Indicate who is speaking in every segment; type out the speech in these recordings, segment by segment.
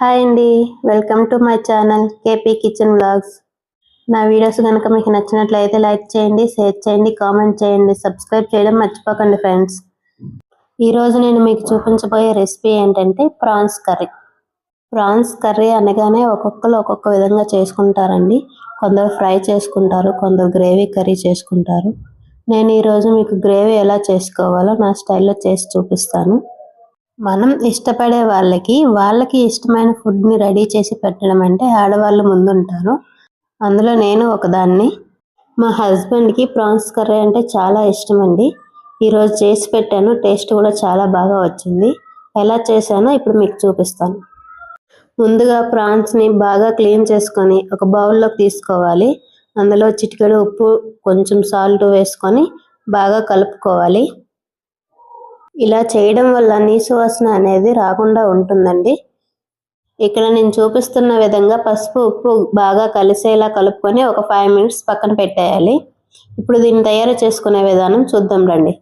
Speaker 1: Hi అండి, welcome to my channel KP kitchen vlogs. నా videos కనుక మీకు నచ్చినట్లయితే లైక్ చేయండి, షేర్ చేయండి, కామెంట్ చేయండి, సబ్స్క్రైబ్ చేయడం మర్చిపోకండి ఫ్రెండ్స్. ఈరోజు నేను మీకు చూపించబోయే రెసిపీ ఏంటంటే ప్రాన్స్ కర్రీ. ప్రాన్స్ కర్రీ అనగానే ఒక్కొక్కరు ఒక్కొక్క విధంగా చేసుకుంటారండి. కొందరు ఫ్రై చేసుకుంటారు, కొందరు గ్రేవీ కర్రీ చేసుకుంటారు. నేను ఈరోజు మీకు గ్రేవీ ఎలా చేసుకోవాలో నా స్టైల్లో చేసి చూపిస్తాను. మనం ఇష్టపడే వాళ్ళకి ఇష్టమైన ఫుడ్ని రెడీ చేసి పెట్టడం అంటే ఆడవాళ్ళు ముందుంటారు. అందులో నేను ఒకదాన్ని. మా హస్బెండ్కి ప్రాన్స్ కర్రీ అంటే చాలా ఇష్టం అండి. ఈరోజు చేసి పెట్టాను, టేస్ట్ కూడా చాలా బాగా వచ్చింది. ఎలా చేశానో ఇప్పుడు మీకు చూపిస్తాను. ముందుగా ప్రాన్స్ని బాగా క్లీన్ చేసుకొని ఒక బౌల్లోకి తీసుకోవాలి. అందులో చిటికెడు ఉప్పు, కొంచెం సాల్ట్ వేసుకొని బాగా కలుపుకోవాలి. ఇలా చేయడం వల్ల నీసు వాసన అనేది రాకుండా ఉంటుందండి. ఇక్కడ నేను చూపిస్తున్న విధంగా పసుపు ఉప్పు బాగా కలిసేలా కలుపుకొని ఒక 5 మినిట్స్ పక్కన పెట్టేయాలి. ఇప్పుడు దీన్ని తయారు చేసుకునే విధానం చూద్దాం రండి.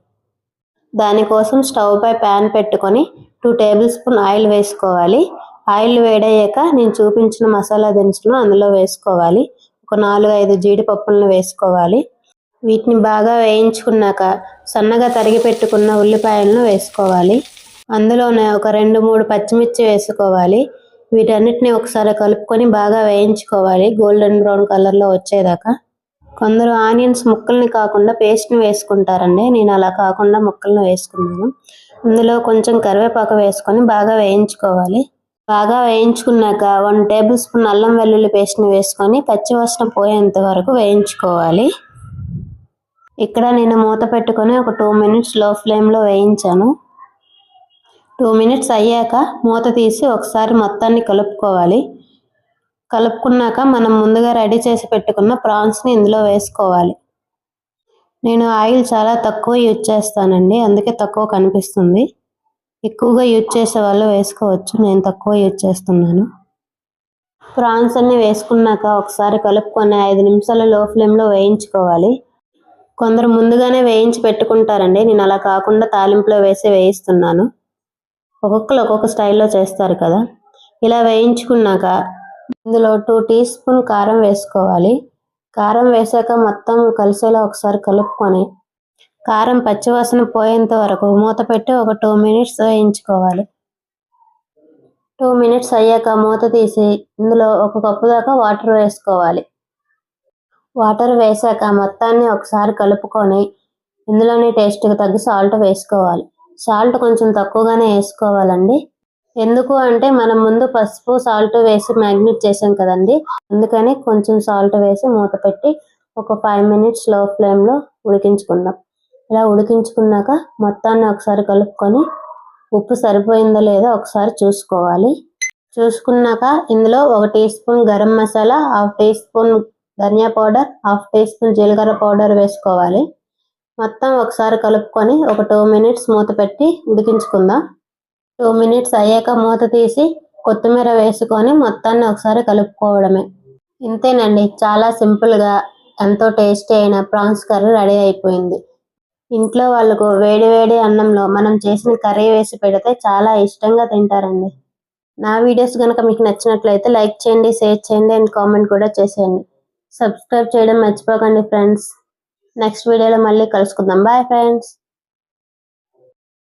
Speaker 1: దానికోసం స్టవ్ పై ప్యాన్ పెట్టుకొని 2 టేబుల్ స్పూన్ ఆయిల్ వేసుకోవాలి. ఆయిల్ వేడయ్యాక నేను చూపించిన మసాలా దినుసులు అందులో వేసుకోవాలి. ఒక 4-5 జీడిపప్పులను వేసుకోవాలి. వీటిని బాగా వేయించుకున్నాక సన్నగా తరిగి పెట్టుకున్న ఉల్లిపాయలను వేసుకోవాలి. అందులోనే ఒక 2-3 పచ్చిమిర్చి వేసుకోవాలి. వీటన్నిటిని ఒకసారి కలుపుకొని బాగా వేయించుకోవాలి, గోల్డెన్ బ్రౌన్ కలర్లో వచ్చేదాకా. కొందరు ఆనియన్స్ ముక్కల్ని కాకుండా పేస్ట్ని వేసుకుంటారండి. నేను అలా కాకుండా ముక్కలను వేసుకున్నాను. అందులో కొంచెం కరివేపాకు వేసుకొని బాగా వేయించుకోవాలి. బాగా వేయించుకున్నాక 1 టేబుల్ స్పూన్ అల్లం వెల్లుల్లి పేస్ట్ని వేసుకొని పచ్చివాసన పోయేంత వరకు వేయించుకోవాలి. ఇక్కడ నేను మూత పెట్టుకొని ఒక 2 మినిట్స్ లో ఫ్లేమ్లో వేయించాను. 2 మినిట్స్ అయ్యాక మూత తీసి ఒకసారి మొత్తాన్ని కలుపుకోవాలి. కలుపుకున్నాక మనం ముందుగా రెడీ చేసి పెట్టుకున్న ప్రాన్స్ని ఇందులో వేసుకోవాలి. నేను ఆయిల్ చాలా తక్కువ యూజ్ చేస్తానండి, అందుకే తక్కువ కనిపిస్తుంది. ఎక్కువగా యూజ్ చేసే వాళ్ళు వేసుకోవచ్చు, నేను తక్కువ యూజ్ చేస్తున్నాను. ప్రాన్స్ అన్ని వేసుకున్నాక ఒకసారి కలుపుకొని 5 నిమిషాలు లో ఫ్లేమ్లో వేయించుకోవాలి. కొందరు ముందుగానే వేయించి పెట్టుకుంటారండి, నేను అలా కాకుండా తాలింపులో వేసి వేయిస్తున్నాను. ఒక్కొక్కరు ఒక్కొక్క స్టైల్లో చేస్తారు కదా. ఇలా వేయించుకున్నాక ఇందులో 2 టీ స్పూన్ కారం వేసుకోవాలి. కారం వేసాక మొత్తం కలిసేలా ఒకసారి కలుపుకొని కారం పచ్చివాసన పోయేంత వరకు మూత పెట్టి ఒక 2 మినిట్స్ వేయించుకోవాలి. 2 మినిట్స్ అయ్యాక మూత తీసి ఇందులో 1 కప్పు దాకా వాటర్ వేసుకోవాలి. వాటర్ వేసాక మొత్తాన్ని ఒకసారి కలుపుకొని ఇందులోనే టేస్ట్కి తగ్గ సాల్ట్ వేసుకోవాలి. సాల్ట్ కొంచెం తక్కువగానే వేసుకోవాలండి. ఎందుకు అంటే మనం ముందు పసుపు సాల్ట్ వేసి మ్యాగ్నేట్ చేసాం కదండి, అందుకని కొంచెం సాల్ట్ వేసి మూత పెట్టి ఒక 5 మినిట్స్ లో ఫ్లేమ్లో ఉడికించుకుందాం. ఇలా ఉడికించుకున్నాక మొత్తాన్ని ఒకసారి కలుపుకొని ఉప్పు సరిపోయిందో లేదో ఒకసారి చూసుకోవాలి. చూసుకున్నాక ఇందులో 1 tea spoon garam masala, 1/2 tea spoon ధనియా పౌడర్, 1/2 టీ స్పూన్ జీలకర్ర పౌడర్ వేసుకోవాలి. మొత్తం ఒకసారి కలుపుకొని ఒక 2 మినిట్స్ మూత పెట్టి ఉడికించుకుందాం. 2 మినిట్స్ అయ్యాక మూత తీసి కొత్తిమీర వేసుకొని మొత్తాన్ని ఒకసారి కలుపుకోవడమే. ఇంతేనండి, చాలా సింపుల్గా ఎంతో టేస్టీ అయిన ప్రాన్స్ కర్రీ రెడీ అయిపోయింది. ఇంట్లో వాళ్ళకు వేడి వేడి అన్నంలో మనం చేసిన కర్రీ వేసి పెడితే చాలా ఇష్టంగా తింటారండి. నా వీడియోస్ కనుక మీకు నచ్చినట్లయితే లైక్ చేయండి, షేర్ చేయండి అండ్ కామెంట్ కూడా చేసేయండి. సబ్స్క్రైబ్ చేయడం మర్చిపోకండి ఫ్రెండ్స్. నెక్స్ట్ వీడియోలో మళ్ళీ కలుసుకుందాం. Bye friends.